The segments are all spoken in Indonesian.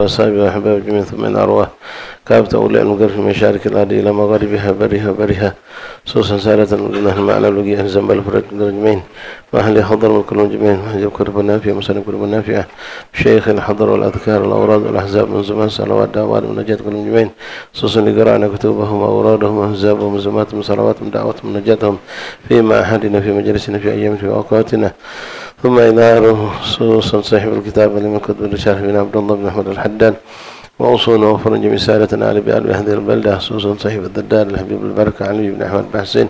وصحبه وأحبابه جميعا ثم إن أرواح كافة أولياء المقر في مشارق الأرض إلى مغاربها برها وبرها خصوصا سالة من المعنى الوجيه زنبال الفرج جميعين وأهل حضر من كلهم جميعا وأهل الكرب النافية مسلم كرب النافية الشيخ الحضر والأذكار والأوراد والأحزاب من زمان صلوات دعوات ونجاة كلهم جميعين خصوصا لقراءنا كتبهم وأورادهم وأحزابهم وزماتهم وصلواتهم دعواتهم ونجاتهم في معهدنا في مجلسنا في أيام في أوقاتنا ثم إلى خصوصا صاحب الكتاب لمن كتب الرسالة بن عبد الله بن أحمد الحداد وأوصونا وفرج رسالة علي بأهل هذه البلدة خصوصا صاحب الددار الحبيب البركة علي بن أحمد بحسين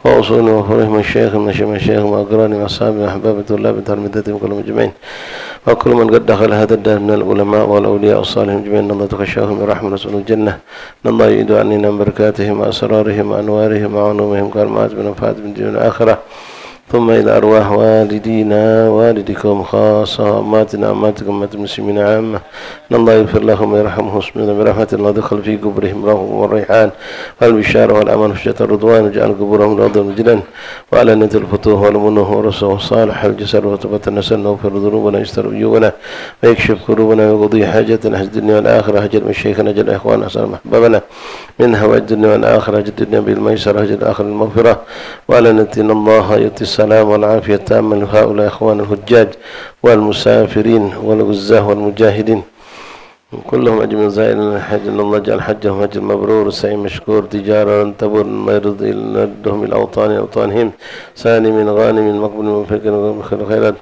وأوصونا وفرج من الشيخ من الشيخ وأقراني وأصحابي وأحباب طلاب تلامذتهم كلهم جميعين وكل من قد دخل هذا الدار من العلماء والأولياء الصالحين جميعا الله تخشاهم برحمة رسول الجنة الله يعيد عننا من بركاتهم وأسرارهم وأنوارهم وعلومهم كرمات بنفات من دين الآخرة ثم إلى أرواح والدينا والدكم خاصة أماتنا أمات المسلمين عامة إن الله يغفر لهم ويرحمهم برحمة الله دخل في قبرهم روح والريحان والبشارة والأمان وشجة الرضوان وجعل قبورهم روضا وجلا وعلى نية الفتوح والمنه ورسوله الصالح الجسر وتبت النسل وفر ذنوبنا يستر عيوبنا ويكشف كروبنا ويقضي حاجتنا حج الدنيا والآخرة هجر من شيخنا جل إخوان أسأل محببنا من هوى الدنيا والآخرة هجر الدنيا بالميسر هجر الآخر المغفرة وعلى نية إن الله يؤتي السلام والعافية التامة لهؤلاء إخوان الحجاج والمسافرين والغزاة والمجاهدين كلهم أجمعين زائرين الحج إن الله جعل حجهم حج مبرور سعي مشكور تجارة تبر ما يرضي لهم الأوطان أوطانهم سالم غانم مقبول من خير خيرات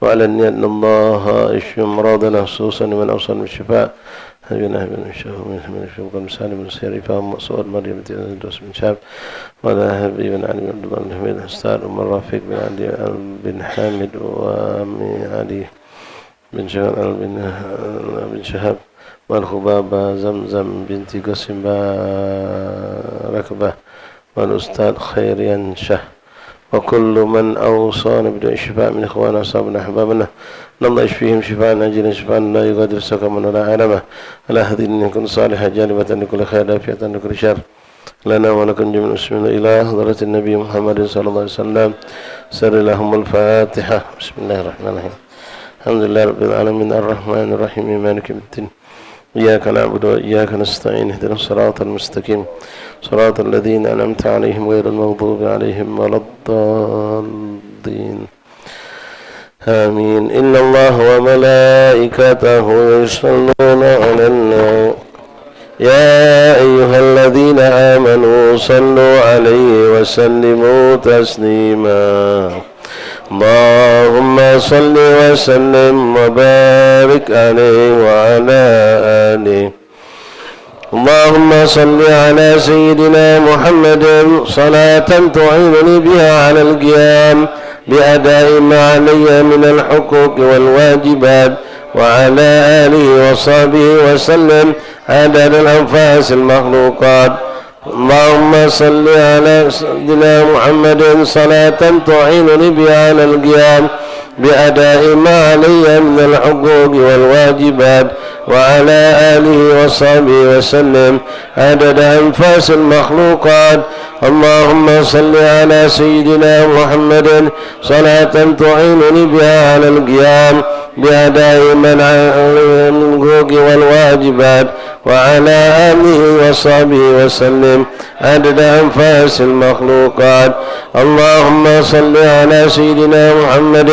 وعلى النية أن الله يشفي مرضنا خصوصا من أوصل بالشفاء هبنا من الشفاء قال مسالم من سير فهم مصور مريم تدرس من شاب ولا هبي بن علي بن عبد الله بن حستار أم الرافق بن علي بن حامد وأمي علي بن شهاب بن شهاب والخبابة زمزم بنت قسم ركبة والأستاذ خير ينشه وكل من أوصانا بالشفاء من إخواننا أصحابنا أحبابنا إن الله يشفيهم شفاء عاجلا شفاء لا يغادر سقما ولا علما على هذه أن يكون صالحة جالبة لكل خير دافعة لكل شر لنا ولكم جميع المسلمين إلى حضرة النبي محمد صلى الله عليه وسلم سر لهم الفاتحة بسم الله الرحمن الرحيم الحمد لله رب العالمين الرحمن الرحيم مالك يوم الدين إياك نعبد وإياك نستعين اهدنا الصراط المستقيم صراط الذين أنعمت عليهم غير المغضوب عليهم ولا الضالين آمين إن الله وملائكته يصلون على النبي يا أيها الذين آمنوا صلوا عليه وسلموا تسليما اللهم صل وسلم وبارك عليه وعلى آله اللهم صل على سيدنا محمد صلاة تعينني بها على القيام بأداء ما علي من الحقوق والواجبات وعلى آله وصحبه وسلم عدد الأنفاس المخلوقات اللهم صل على سيدنا محمد صلاة تعينني بها على القيام بأداء ما علي من الحقوق والواجبات وعلى آله وصحبه وسلم عدد أنفاس المخلوقات اللهم صل على سيدنا محمد صلاة تعينني بها على القيام بأداء من الحقوق والواجبات وعلى آله وصحبه وسلم عدد أنفاس المخلوقات اللهم صل على سيدنا محمد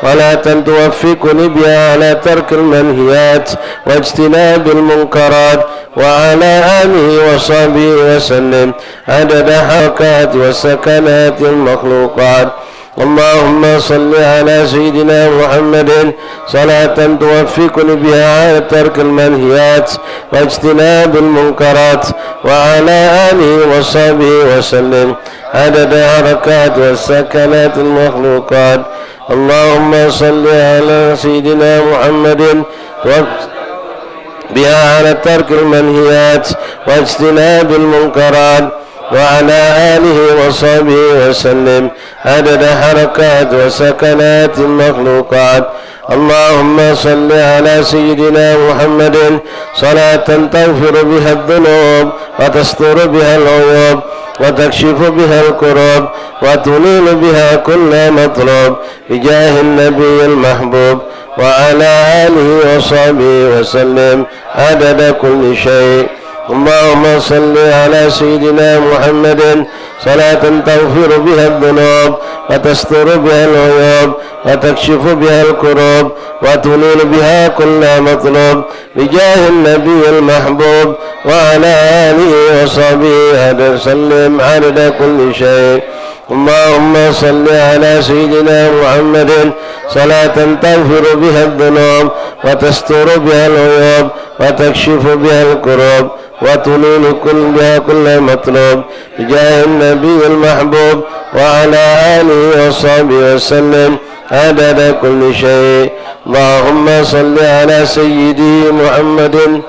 صلاة توفقني بها على ترك المنهيات واجتناب المنكرات وعلى آله وصحبه وسلم عدد حركات وسكنات المخلوقات اللهم صل على سيدنا محمد صلاة توفقني بها على ترك المنهيات واجتناب المنكرات وعلى آله وصحبه وسلم عدد حركات والسكنات المخلوقات اللهم صل على سيدنا محمد بها على ترك المنهيات واجتناب المنكرات وعلى آله وصحبه وسلم عدد حركات وسكنات المخلوقات اللهم صل على سيدنا محمد صلاة تغفر بها الذنوب وتستر بها العيوب وتكشف بها الكروب وتنيل بها كل مطلوب بجاه النبي المحبوب وعلى آله وصحبه وسلم عدد كل شيء. اللهم صل على سيدنا محمد صلاة تغفر بها الذنوب وتستر بها العيوب وتكشف بها الكروب وتنيل بها كل مطلوب بجاه النبي المحبوب وعلى آله وصحبه وسلم عدد كل شيء. اللهم صل على سيدنا محمد صلاة تغفر بها الذنوب وتستر بها العيوب وتكشف بها الكروب وتنيل بها كل مطلوب بجاه النبي المحبوب وعلى آله وصحبه وسلم عدد كل شيء. اللهم صل على سيدي محمد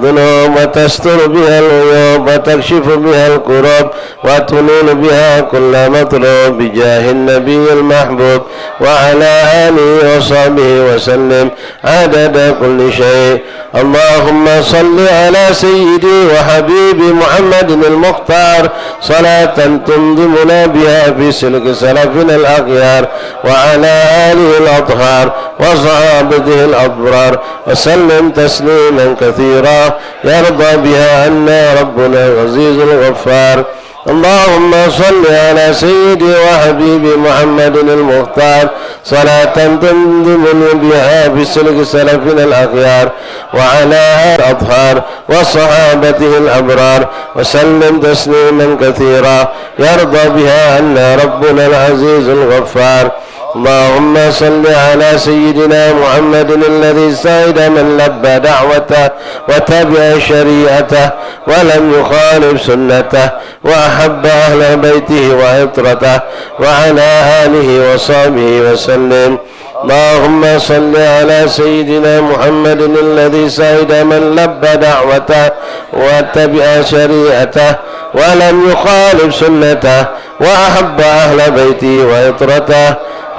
ذنوب وتستر بها العيوب وتكشف بها الكروب وتنيل بها كل مطلوب بجاه النبي المحبوب وعلى آله وصحبه وسلم عدد كل شيء. اللهم صل على سيدي وحبيبي محمد المختار صلاة تنظمنا بها في سلك سلفنا الأخيار وعلى آله الأطهار وصحابته الأبرار وسلم تسليما كثيرا يرضى بها عنا ربنا العزيز الغفار. اللهم صل على سيدي وحبيبي محمد المختار صلاة تنظمنا بها في سلك سلفنا الأخيار وعلى الأطهار وصحابته الأبرار وسلم تسليما كثيرا يرضى بها عنا ربنا العزيز الغفار. اللهم صل على سيدنا محمد الذي سعد من لبى دعوته وتبع شريعته ولم يخالف سنته وأحب أهل بيته وعطرته وعلى آله وصحبه وسلم. اللهم صل على سيدنا محمد الذي سعد من لبى دعوته واتبع شريعته ولم يخالف سنته وأحب أهل بيته وعطرته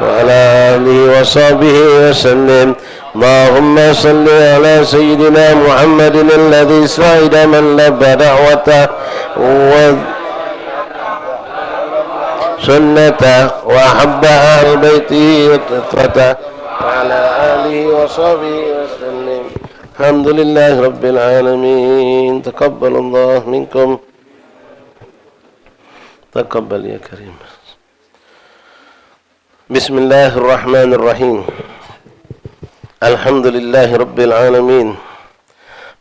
وعلى آله وصحبه وسلم. اللهم صل على سيدنا محمد الذي سعد من لبى دعوته سنته وأحب أهل بيته وعطرته وعلى آله وصحبه وسلم. الحمد لله رب العالمين. تقبل الله منكم. تقبل يا كريم. بسم الله الرحمن الرحيم. الحمد لله رب العالمين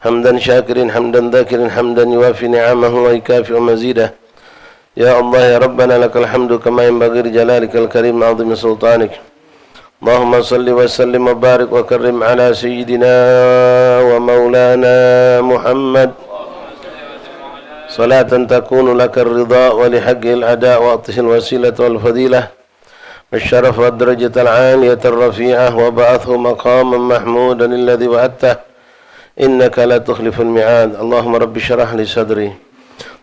حمدا شاكرا حمدا ذاكرا حمدا يوافي نعمه ويكافئ مزيده. يا الله يا ربنا لك الحمد كما ينبغي لجلالك الكريم عظيم سلطانك. اللهم صل وسلم وبارك وكرم على سيدنا ومولانا محمد صلاة تكون لك الرضا ولحقه الأداء وأعطه الوسيلة والفضيلة والشرف والدرجة العالية الرفيعة وبعثه مقاما محمودا الذي وعدته إنك لا تخلف الميعاد. اللهم رب اشرح لي صدري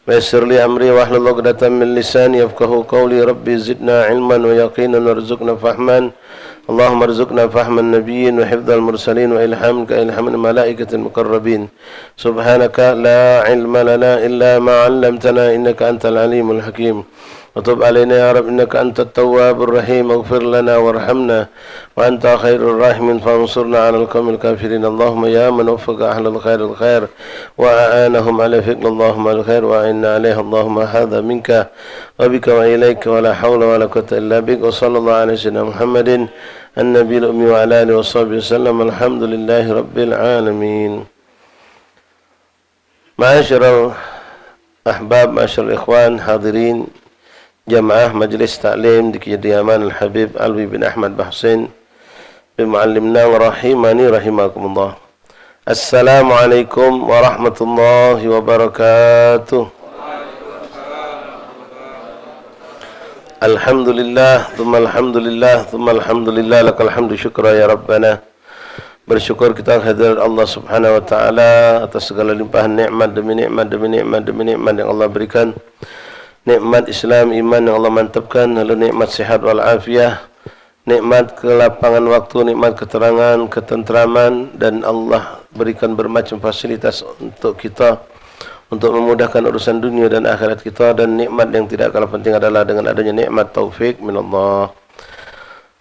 ويسر لي أمري واحلل عقدة من لساني يفقهوا قولي. ربي زدنا علما ويقينا وارزقنا فهما. اللهم ارزقنا فهم النبيين وحفظ المرسلين وإلهامك إلهام الملائكة المقربين. سبحانك لا علم لنا إلا ما علمتنا إنك أنت العليم الحكيم. وتب علينا يا رب إنك أنت التواب الرحيم. اغفر لنا وارحمنا وأنت خير الراحمين فانصرنا على القوم الكافرين. اللهم يا من وفق أهل الخير الخير وأعانهم على فعل اللهم الخير وأعنا عليه. اللهم هذا منك وبك وإليك ولا حول ولا قوة إلا بك. وصلى الله على سيدنا محمد النبي الأمي وعلى آله وصحبه وسلم. الحمد لله رب العالمين. معاشر الأحباب معاشر الإخوان حاضرين jamaah majelis taklim di kediaman Al-Habib Alwi bin Ahmad Bahsin bin Muallimna wa rahimani rahimakumullah. Assalamualaikum warahmatullahi wabarakatuh. Alhamdulillah, thumma alhamdulillah, thumma alhamdulillah, lakal hamdu syukra ya Rabbana. Bersyukur kita kehadirat Allah Subhanahu wa taala atas segala limpahan nikmat demi nikmat demi nikmat demi nikmat yang Allah berikan. Nikmat Islam, iman yang Allah mantapkan, lalu nikmat sehat wal afiyah, nikmat kelapangan waktu, nikmat keterangan, ketentraman, dan Allah berikan bermacam fasilitas untuk kita untuk memudahkan urusan dunia dan akhirat kita. Dan nikmat yang tidak kalah penting adalah dengan adanya nikmat taufik min Allah.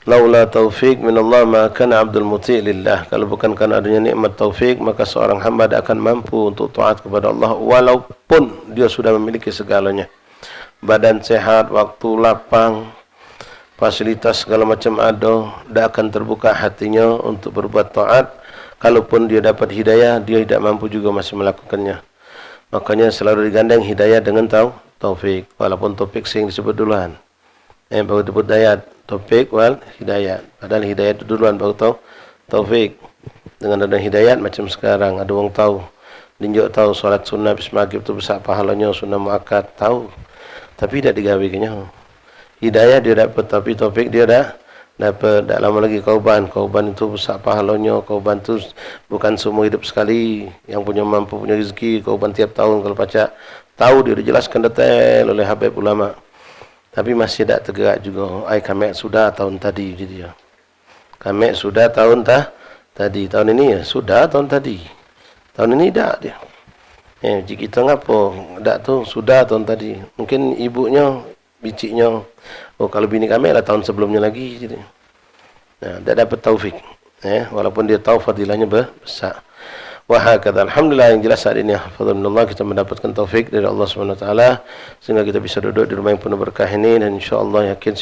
Laula taufik min Allah ma kana abdul muti' lillah. Kalau bukan karena adanya nikmat taufik, maka seorang hamba tidak akan mampu untuk taat kepada Allah walaupun dia sudah memiliki segalanya. Badan sehat, waktu lapang, fasilitas segala macam ada, tidak akan terbuka hatinya untuk berbuat taat. Kalaupun dia dapat hidayah, dia tidak mampu juga masih melakukannya. Makanya selalu digandeng hidayah dengan taufik. Walaupun taufik sering disebut duluan. Baru disebut dayat. Taufik wal hidayat. Padahal hidayat itu duluan baru taufik. Dengan ada hidayat macam sekarang. Ada orang tahu. Dinjuk tahu solat sunnah bismaghrib itu besar pahalanya. Sunnah muakkad tahu. Tapi tidak digawikannya. Hidayah dia dapat. Tapi taufik dia dah dapat. Tak lama lagi kauban. Kauban itu besar pahalanya. Kauban itu bukan semua hidup sekali. Yang punya mampu punya rezeki. Kauban tiap tahun kalau pacak. Tahu dia dijelaskan detail oleh Habib ulama. Tapi masih tak tergerak juga. Kami sudah tahun tadi. Jadi ya. Kami sudah tahun tadi. Tahun ini ya. Sudah tahun tadi. Tahun ini tak dia. Jika kita ngapa? Tak tu. Sudah tahun tadi. Mungkin ibunya, biciknya. Oh kalau bini kami lah tahun sebelumnya lagi. Jadi. Nah, tak dapat taufik. Walaupun dia tahu fadilahnya besar. Wahakadha. Alhamdulillah yang jelas saat ini Alhamdulillah kita mendapatkan taufik dari Allah SWT sehingga kita bisa duduk di rumah yang penuh berkah ini dan insyaAllah yakin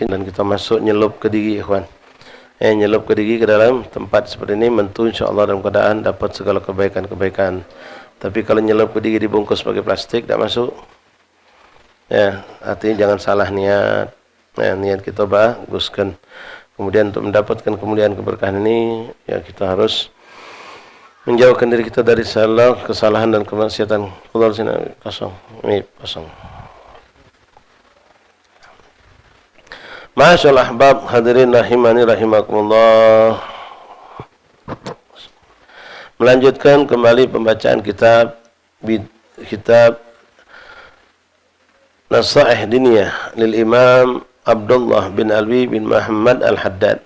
dan kita masuk nyelup ke diri ikhwan. Nyelup ke diri ke dalam tempat seperti ini mentu insyaAllah dalam keadaan dapat segala kebaikan-kebaikan. Tapi kalau nyelup ke diri dibungkus pakai plastik tak masuk. Artinya jangan salah niat. Niat kita baguskan. Kemudian untuk mendapatkan kemuliaan keberkahan ini ya kita harus menjauhkan diri kita dari salah, kesalahan dan kemaksiatan. Qudar sini kosong. Ini kosong. Masyaallah ahbab hadirin rahimani rahimakumullah. Melanjutkan kembali pembacaan kitab Nasaih Diniyah lil Imam Abdullah bin Alwi bin Muhammad Al-Haddad.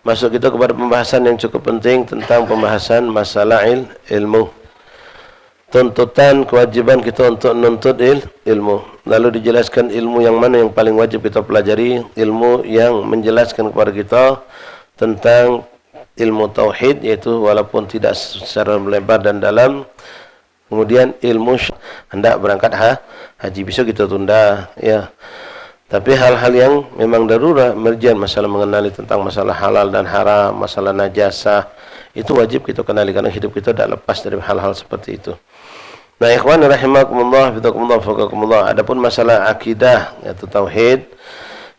Masuk kita kepada pembahasan yang cukup penting tentang pembahasan masalah ilmu. Tuntutan kewajiban kita untuk menuntut ilmu. Lalu dijelaskan ilmu yang mana yang paling wajib kita pelajari. Ilmu yang menjelaskan kepada kita tentang ilmu tauhid, yaitu walaupun tidak secara melebar dan dalam. Kemudian ilmu hendak berangkat haji, bisa kita tunda ya. Tapi hal-hal yang memang darurat, merjian masalah mengenali tentang masalah halal dan haram, masalah najasah, itu wajib kita kenali karena hidup kita tidak lepas dari hal-hal seperti itu. Nah, ikhwan rahimakumullah, bidakumullah, faqakumullah. Adapun masalah akidah, yaitu tauhid,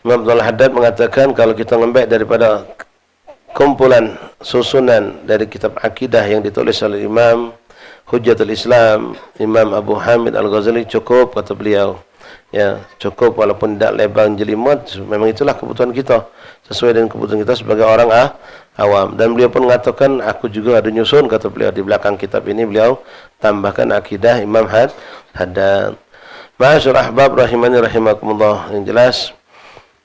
Imam Abdul Haddad mengatakan kalau kita ngambil daripada kumpulan susunan dari kitab akidah yang ditulis oleh Imam Hujjatul Islam, Imam Abu Hamid Al-Ghazali, cukup kata beliau. Ya, cukup walaupun tidak lebar jelimet, memang itulah kebutuhan kita sesuai dengan kebutuhan kita sebagai orang awam. Dan beliau pun mengatakan aku juga ada nyusun, kata beliau di belakang kitab ini beliau tambahkan akidah Imam Haddad. Ma'asyur ahbab rahimani rahimakumullah, yang jelas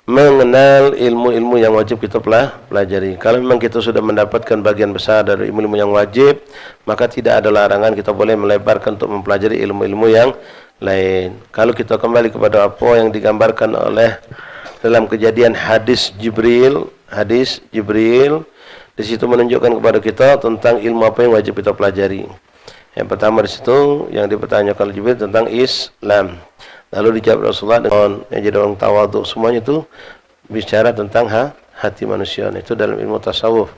mengenal ilmu-ilmu yang wajib kita pelajari. Kalau memang kita sudah mendapatkan bagian besar dari ilmu-ilmu yang wajib, maka tidak ada larangan kita boleh melebarkan untuk mempelajari ilmu-ilmu yang lain. Kalau kita kembali kepada apa yang digambarkan oleh dalam kejadian hadis Jibril, di situ menunjukkan kepada kita tentang ilmu apa yang wajib kita pelajari. Yang pertama di situ yang dipertanyakan oleh Jibril tentang Islam. Lalu dijawab Rasulullah dengan jadi orang tawaduk. Semuanya itu bicara tentang hati manusia. Itu dalam ilmu tasawuf.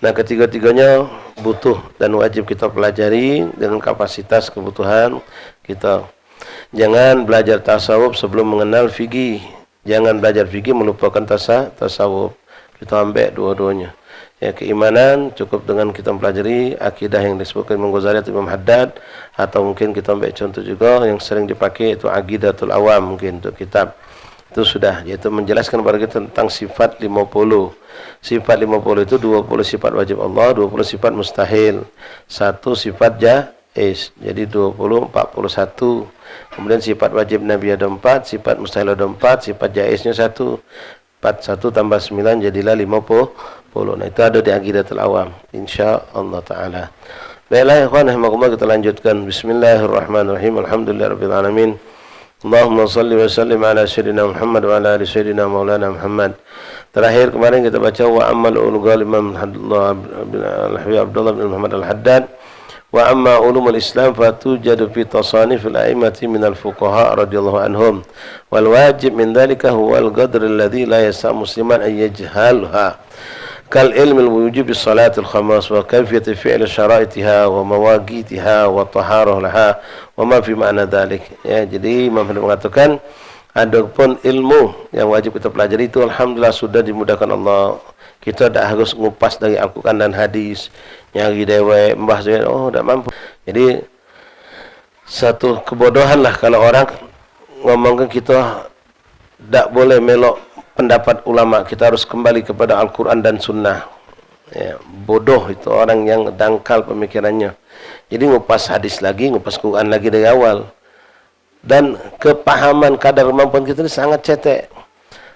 Nah, ketiga-tiganya butuh dan wajib kita pelajari dengan kapasitas kebutuhan kita. Jangan belajar tasawuf sebelum mengenal fikih. Jangan belajar fikih melupakan tasawuf. Kita ambil dua-duanya. Ya, keimanan cukup dengan kita mempelajari akidah yang disebutkan Imam Ghazali atau Imam Haddad, atau mungkin kita ambil contoh juga yang sering dipakai itu Aqidatul Awam mungkin untuk kitab. Itu sudah, yaitu menjelaskan kepada kita tentang sifat 50. Sifat 50 itu 20 sifat wajib Allah, 20 sifat mustahil. 1 sifat jaiz. Jadi 20 41. Kemudian sifat wajib Nabi ada 4, sifat mustahil ada 4, sifat jaiznya 1. 41 tambah 9 jadilah 50. Nah, itu ada di Aqidatul Awam insyaallah taala. Baiklah ikhwan rahimakumullah, kita lanjutkan. Bismillahirrahmanirrahim. Alhamdulillahirabbil alamin. Allahumma salli wa sallim ala sayyidina Muhammad wa ala ali sayyidina maulana Muhammad. Terakhir kemarin kita baca wa ammal ulul Imam Abdullah bin Muhammad Al-Haddad wa amma ulumul Islam fatujadu fi tasanifil a'immati minal fuqaha radhiyallahu anhum wal wajib min dhalika huwa al-qadr alladhi la yasa musliman an yajhalha kal ilmi al-wujub as-salatil khamas wa kayfiyati fi'l syara'itiha wa mawaqitiha wa taharah laha wa ma fi ma'na dhalik. Ya, jadi Imam mengatakan adapun ilmu yang wajib kita pelajari itu alhamdulillah sudah dimudahkan Allah. Kita tidak harus ngupas dari Al-Quran dan hadis, nyari dewek, membahas dewek, oh tidak mampu. Jadi satu kebodohan lah kalau orang ngomongkan kita tidak boleh melok pendapat ulama, kita harus kembali kepada Al-Quran dan Sunnah. Ya, bodoh itu orang yang dangkal pemikirannya. Jadi ngupas hadis lagi, ngupas Quran lagi dari awal. Dan kepahaman kadar kemampuan kita ini sangat cetek.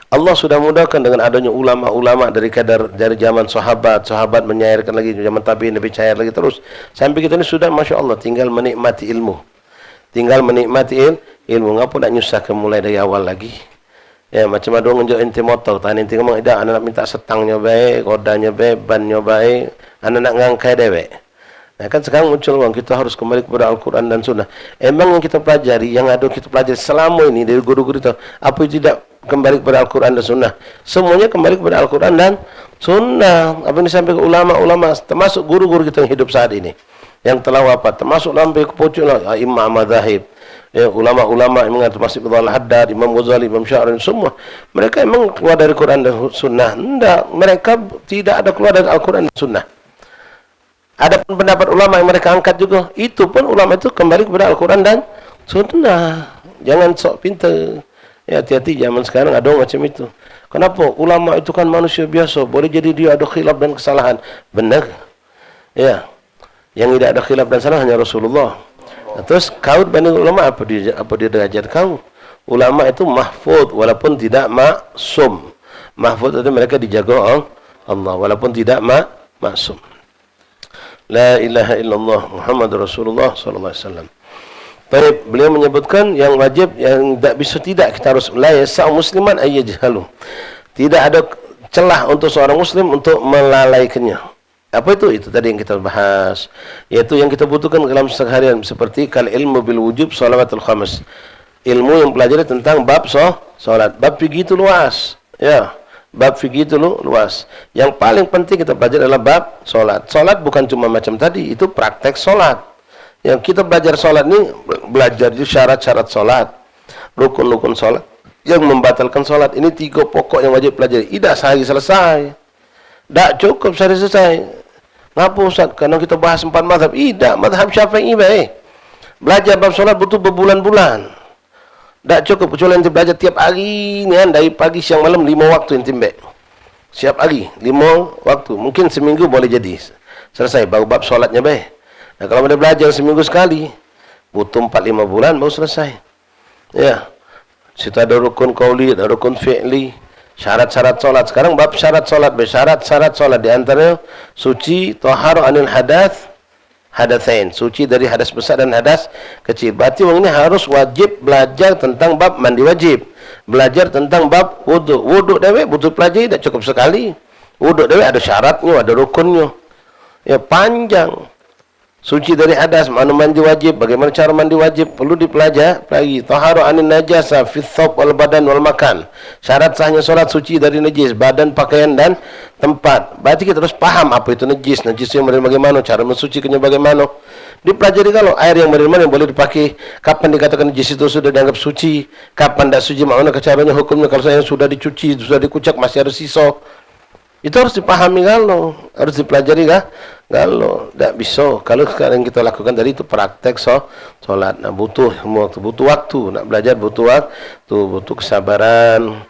Allah sudah mudahkan dengan adanya ulama-ulama dari zaman sahabat menyairkan lagi, zaman tabi'in lebih cair lagi terus. Sampai kita ini sudah Masya Allah tinggal menikmati ilmu. Tinggal menikmati ilmu. Ngapa nak nyusahkan mulai dari awal lagi? Ya, macam ada orang nunjuk ente motor, tahan ente ngomong, "Ida, anak nak minta setangnya baik, rodanya baik, bannya baik, anak nak ngangkai dewek." Nah, kan sekarang muncul orang kita harus kembali kepada Al-Quran dan Sunnah. Emang yang kita pelajari, yang ada kita pelajari selama ini dari guru-guru itu, apa yang tidak kembali kepada Al-Quran dan Sunnah? Semuanya kembali kepada Al-Quran dan Sunnah. Apa yang disampaikan ulama-ulama, termasuk guru-guru kita yang hidup saat ini, yang telah wafat, termasuk sampai ke pucuk imam madzhab, ya, ulama-ulama yang termasuk Al-Haddad, Imam Ghazali, Imam Sya'rani, semua mereka emang keluar dari Quran dan Sunnah? Tidak, mereka tidak ada keluar dari Al-Quran dan Sunnah. Ada pun pendapat ulama yang mereka angkat juga, itu pun ulama itu kembali kepada Al-Quran dan Sunnah. Jangan sok pintar. Ya, hati-hati zaman sekarang ada macam itu. Kenapa? Ulama itu kan manusia biasa, boleh jadi dia ada khilaf dan kesalahan. Benar. Ya. Yang tidak ada khilaf dan salah hanya Rasulullah. Nah, terus kau banding ulama apa dia derajat kau? Ulama itu mahfud walaupun tidak maksum. Mahfud itu mereka dijaga Allah walaupun tidak maksum. La ilaha illallah Muhammad Rasulullah sallallahu alaihi wasallam. Baik, beliau menyebutkan yang wajib, yang tak bisa tidak kita harus la yasa musliman ayyajhalu. Tidak ada celah untuk seorang muslim untuk melalaikannya. Apa itu? Itu tadi yang kita bahas, yaitu yang kita butuhkan dalam seharian, seperti kal ilmu bil wujub shalawatul khamas. Ilmu yang pelajari tentang bab salat. Bab fikih itu luas. Ya. Bab fikih itu luas. Yang paling penting kita belajar adalah bab solat. Solat bukan cuma macam tadi, itu praktek solat. Yang kita belajar solat ini, belajar syarat-syarat solat, rukun-rukun solat, yang membatalkan solat. Ini 3 pokok yang wajib pelajari. Tidak sehari selesai. Tak cukup sehari selesai. Ngapa Ustaz? Karena kita bahas 4 mazhab. Tidak, mazhab Syafi'i baik. Belajar bab solat butuh berbulan-bulan. Tak cukup kecuali ente belajar tiap hari ni kan, dari pagi siang malam 5 waktu ente ambil. Setiap hari 5 waktu. Mungkin seminggu boleh jadi selesai baru bab solatnya baik. Nah, kalau anda belajar seminggu sekali butuh 4-5 bulan baru selesai. Ya. Situ ada rukun qauli, ada rukun fi'li, syarat-syarat solat. Sekarang bab syarat solat, syarat-syarat solat di antara suci, taharah anil hadath, hadatsain, suci dari hadas besar dan hadas kecil. Berarti orang ini harus wajib belajar tentang bab mandi wajib, belajar tentang bab wudu. Wudu dewek butuh pelajari, tidak cukup sekali. Wudu dewek ada syaratnya, ada rukunnya. Ya, panjang. Suci dari hadas, mana mandi wajib, bagaimana cara mandi wajib, perlu dipelajari. Taharu anin najasa fi thawb wal badan wal makan. Syarat sahnya solat suci dari najis, badan, pakaian dan tempat. Berarti kita harus paham apa itu najis, najis yang bagaimana, cara mensucikannya bagaimana. Dipelajari kalau air yang mana yang boleh dipakai, kapan dikatakan najis itu sudah dianggap suci, kapan tidak suci, mana caranya, hukumnya kalau saya sudah dicuci, sudah dikucak masih ada sisa. Itu harus dipahami kalau, harus dipelajari kah? Kalau tidak bisa, kalau sekarang kita lakukan tadi itu praktek solat. Nah, butuh waktu, nak belajar butuh waktu, butuh kesabaran.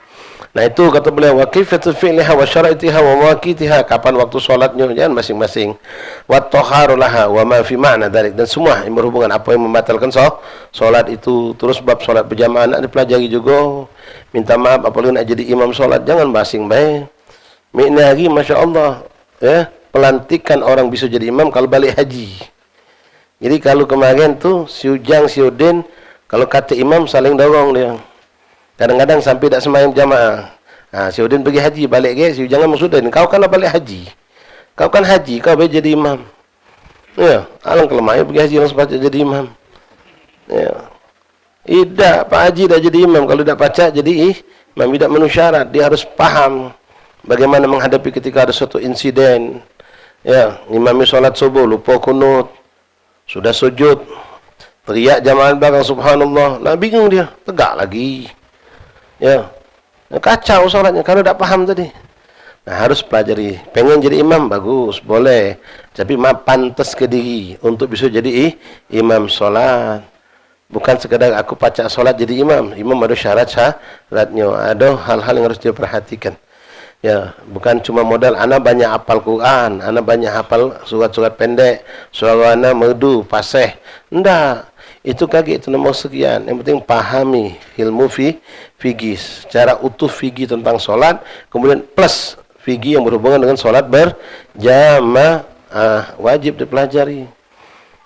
Nah, itu kata beliau, wa kaifatul fi'liha wa syara'itiha wa mawaqitiha, kapan waktu solatnya, jangan masing-masing. Wa taharu laha wa ma fi ma'na dzalik, dan semua yang berhubungan apa yang membatalkan solat itu. Terus bab solat berjamaah nak dipelajari juga. Minta maaf apabila nak jadi imam solat, jangan basing baik. Mikna lagi, Masya Allah, ya, pelantikan orang bisa jadi imam kalau balik haji. Jadi kalau kemarin tu, si Ujang, si Udin, kalau kata imam saling dorong dia. Kadang-kadang sampai tak semayang jamaah. Si Udin pergi haji, balik ke, si jangan Masudin, kau kan balik haji. Kau kan haji, kau boleh jadi imam. Ya, alang kelemahnya pergi haji langsung pacak jadi imam. Ya. Tidak, Pak Haji dah jadi imam. Kalau tidak pacak jadi imam, tidak memenuhi syarat. Dia harus paham bagaimana menghadapi ketika ada suatu insiden. Ya, imami solat subuh, lupa kunut. Sudah sujud. Teriak jamaah belakang, subhanallah. Nah, bingung dia. Tegak lagi. Ya. Kacau solatnya karena tidak paham tadi. Nah, harus pelajari. Pengen jadi imam, bagus, boleh. Tapi pantas ke diri untuk bisa jadi imam solat. Bukan sekadar aku pacak solat jadi imam. Imam ada syaratnya. Ada hal-hal yang harus dia perhatikan. Ya, bukan cuma modal ana banyak hafal Quran, ana banyak hafal surat-surat pendek, surah ana merdu, fasih. Enggak. Itu kaget itu nombor sekian. Yang penting pahami ilmu fikih, secara utuh fikih tentang solat, kemudian plus fikih yang berhubungan dengan solat berjamaah, wajib dipelajari.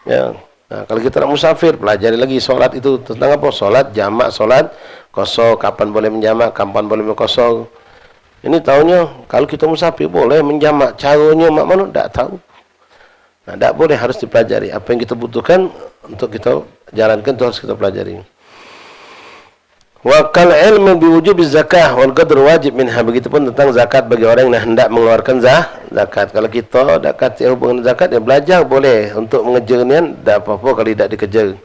Ya. Nah, kalau kita nak musafir, pelajari lagi solat itu tentang apa? Solat jamak, solat qasar, kapan boleh menjamak, kapan boleh mengqasar. Ini tahunya kalau kita musafir boleh menjamak, caranya mak mana tak tahu. Nah, tak boleh, harus dipelajari. Apa yang kita butuhkan untuk kita jalankan itu harus kita pelajari. Wa kal ilmu biwujubi zakah wal qadr wajib minha. Begitupun tentang zakat bagi orang yang hendak mengeluarkan zakat. Kalau kita dekat hubungan zakat, ya belajar boleh. Untuk mengejarnya tak apa-apa kalau tidak dikejar.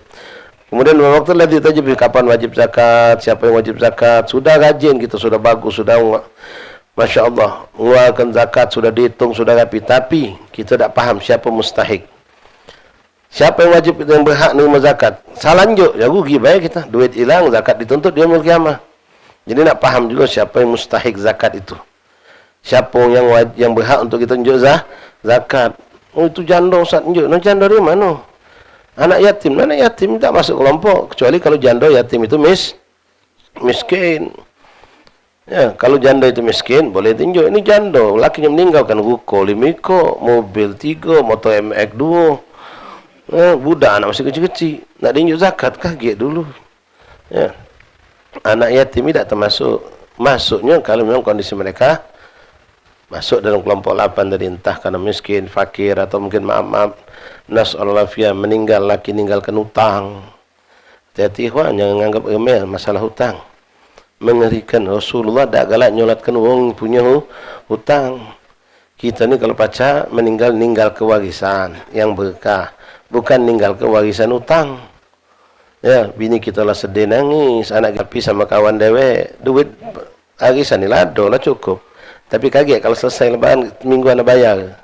Kemudian waktu lagi tajib kapan wajib zakat, siapa yang wajib zakat, sudah rajin kita, sudah bagus, sudah Masya Allah, mengeluarkan zakat sudah dihitung, sudah rapi, tapi kita tak paham siapa mustahik. Siapa yang wajib, yang berhak menerima zakat. Salanjuk, ya rugi baik kita. Duit hilang, zakat dituntut, dia yaumul qiyamah. Jadi nak paham juga siapa yang mustahik zakat itu. Siapa yang berhak untuk kita tunjuk zakat. Oh, itu janda Ustaz tunjuk. Nah, janda dari mana? Anak yatim tak masuk kelompok. Kecuali kalau janda yatim itu miskin. Ya, kalau janda itu miskin, boleh tunjuk. Ini janda, lakinya meninggalkan ruko, limiko, mobil 3, motor MX 2. Budak anak masih kecil-kecil. Nak tunjuk zakat, kaget dulu. Ya. Anak yatim tidak termasuk. Masuknya kalau memang kondisi mereka masuk dalam kelompok 8 tadi, entah karena miskin, fakir, atau mungkin maaf, nas'allahu afiyah, meninggal, laki ninggalkan hutang. Hati-hati ikhwan, jangan menganggap remeh masalah hutang. Mengerikan. Rasulullah tak galak nyolatkan orang punya hutang. Kita ni kalau pacak meninggal kewarisan yang berkah, bukan ninggal kewarisan hutang. Ya, bini kita lah sedih nangis, anak gapi sama kawan dewe, duit arisan ni lado lah cukup. Tapi kaget kalau selesai lebaran minggu anda bayar.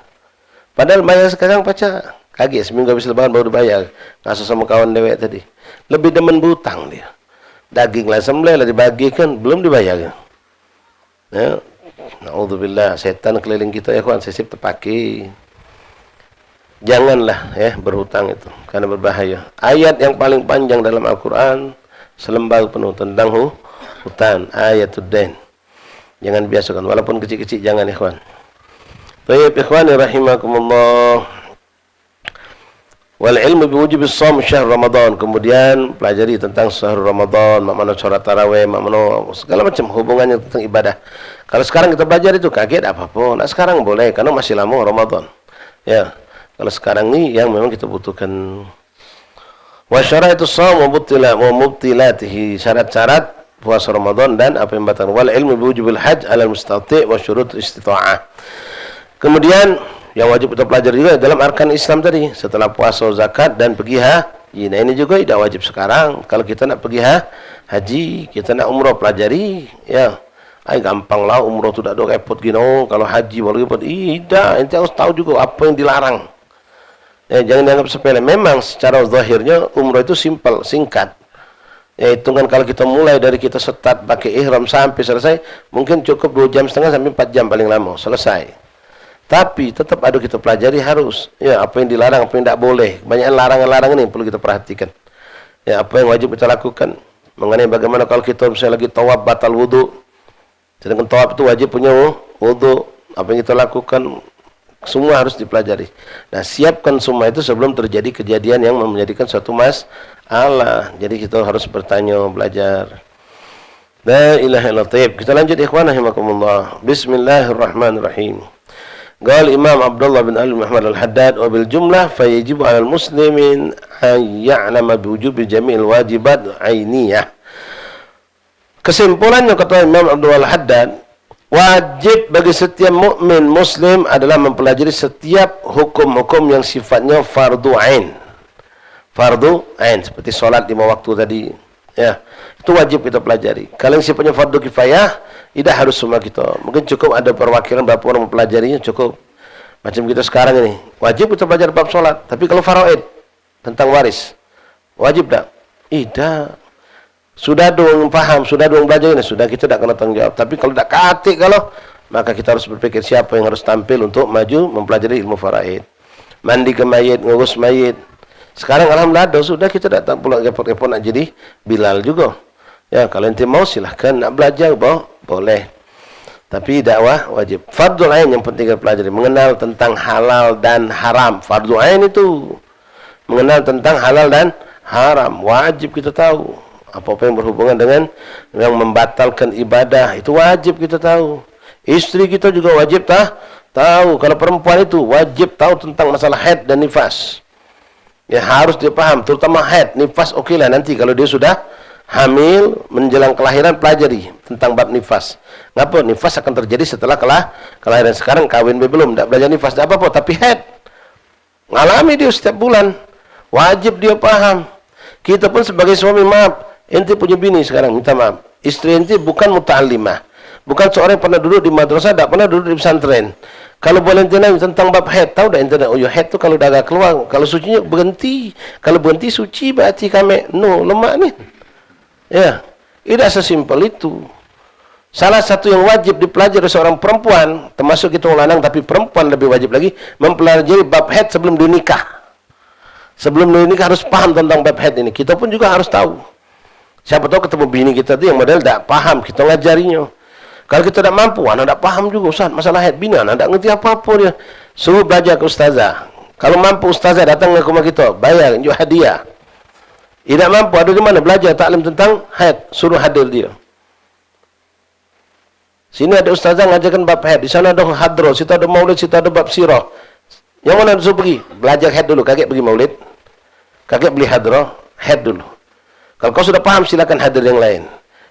Padahal bayar sekarang pacak. Kaget seminggu habis lebaran baru dibayar. Ngasuh sama kawan dewek tadi. Lebih demen berhutang dia. Daging lah sembelih lah dibagikan, belum dibayar. Ya. Na'udzubillah, setan keliling kita ya kawan, sesip terpakai. Janganlah ya berhutang itu, karena berbahaya. Ayat yang paling panjang dalam Al-Quran selembar penuh tentang hutang, ayatul dain. Jangan biasakan, walaupun kecil-kecil jangan ya kawan. Baik ikhwani rahimakumullah. Wal ilmu biwujub shaum syahr Ramadan. Kemudian pelajari tentang syahr Ramadan, makna solat tarawih, makna segala macam hubungannya tentang ibadah. Kalau sekarang kita belajar itu kaget apa-apa. Nah, sekarang boleh karena masih lama Ramadan. Ya. Kalau sekarang ni yang memang kita butuhkan. Wa syaraitus shaum wa mubtilatihi, syarat-syarat puasa Ramadan dan apa yang batal. Wal ilmu biwujubil hajj 'ala al-mustati' wa syurut istita'ah. Kemudian yang wajib kita pelajari juga dalam arkan Islam tadi, setelah puasa, zakat dan pergi haji. Nah, ini juga tidak wajib sekarang. Kalau kita nak pergi haji, kita nak umrah, pelajari ya. Gampang lah umrah tu tak ada repot gini. Kalau haji baru repot. Tidak, ente harus tahu juga apa yang dilarang. Ya, jangan dianggap sepele. Memang secara zahirnya umrah itu simpel, singkat. Ya, hitungan kalau kita mulai dari kita start pakai ihram sampai selesai, mungkin cukup 2,5 jam sampai 4 jam paling lama selesai. Tapi tetap ada kita pelajari harus. Ya, apa yang dilarang, apa yang tidak boleh. Banyak larangan-larangan ini yang perlu kita perhatikan. Ya, apa yang wajib kita lakukan. Mengenai bagaimana kalau kita misalnya lagi tawaf batal wudu. Sedangkan tawaf itu wajib punya wudu. Apa yang kita lakukan, semua harus dipelajari. Nah, siapkan semua itu sebelum terjadi kejadian yang menjadikan suatu masalah. Jadi kita harus bertanya, belajar. La ilaha illallah. Taib. Kita lanjut ikhwan rahimakumullah. Bismillahirrahmanirrahim. Qala Imam Abdullah bin Ali Muhammad Al-Haddad wa bil jumlah fayajibu 'alal muslimin an ya'lama bi wujubi jami'il wajibat 'ainiyah. Kesimpulannya kata Imam Abdullah Al-Haddad, wajib bagi setiap mukmin muslim adalah mempelajari setiap hukum-hukum yang sifatnya fardu ain. Fardu ain seperti solat 5 waktu tadi, ya. Itu wajib kita pelajari. Kalau yang sifatnya fardu kifayah, tidak harus semua kita. Mungkin cukup ada perwakilan berapa orang mempelajarinya cukup. Macam kita sekarang ini, wajib kita belajar bab solat. Tapi kalau faraid tentang waris, wajib tak? Tidak. Sudah dong paham, sudah dong belajar ini, sudah kita tidak kena tanggung jawab. Tapi kalau tidak katik maka kita harus berpikir siapa yang harus tampil untuk maju mempelajari ilmu faraid. Mandi ke mayit, ngurus mayit. Sekarang alhamdulillah sudah kita tidak perlu repot-repot nak jadi Bilal juga. Ya, kalau ente mau silahkan nak belajar boleh. Tapi dakwah wajib. Fardhu ain yang penting kita pelajari, mengenal tentang halal dan haram. Fardhu ain itu mengenal tentang halal dan haram, wajib kita tahu. Apa-apa yang berhubungan dengan yang membatalkan ibadah, itu wajib kita tahu. Istri kita juga wajib tahu. Kalau perempuan itu wajib tahu tentang masalah haid dan nifas. Ya harus dia paham, terutama haid, nifas lah nanti kalau dia sudah hamil menjelang kelahiran pelajari tentang bab nifas. Ngapa? Nifas akan terjadi setelah kelahiran. Sekarang kawin belum, tidak belajar nifas, tidak apa-apa, tapi haid ngalami dia setiap bulan. Wajib dia paham. Kita pun sebagai suami, maaf, ente punya bini sekarang, minta maaf. Istri ente bukan muta'allimah, bukan seorang yang pernah duduk di madrasah, tidak pernah duduk di pesantren. Kalau boleh ente nanya tentang bab haid, tahu tak ente? Oh ya, haid tu kalau dah agak keluar, kalau sucinya berhenti. Kalau berhenti suci berarti kami lemak ni. Ya, tidak sesimpel itu. Salah satu yang wajib dipelajari seorang perempuan, termasuk kita orang lanang, tapi perempuan lebih wajib lagi, mempelajari bab haid sebelum dia nikah. Sebelum dia nikah harus paham tentang bab haid ini. Kita pun juga harus tahu. Siapa tahu ketemu bini kita tu yang model tak paham, kita ngajarinya. Kalau kita tak mampu, anak tak paham juga Ustaz masalah haid, bini anak tak ngerti apa-apa dia. Suruh belajar ke ustazah. Kalau mampu ustazah datang ke rumah kita, bayar, tunjuk hadiah. Tidak mampu, ada di mana belajar taklim tentang haid, suruh hadir dia. Sini ada ustazah ngajarkan bab haid, di sana ada hadroh, situ ada maulid, situ ada bab sirah. Yang mana disuruh pergi? Belajar haid dulu, kakek pergi maulid. Kakek beli hadroh, haid dulu. Kalau kau sudah paham, silakan hadir yang lain.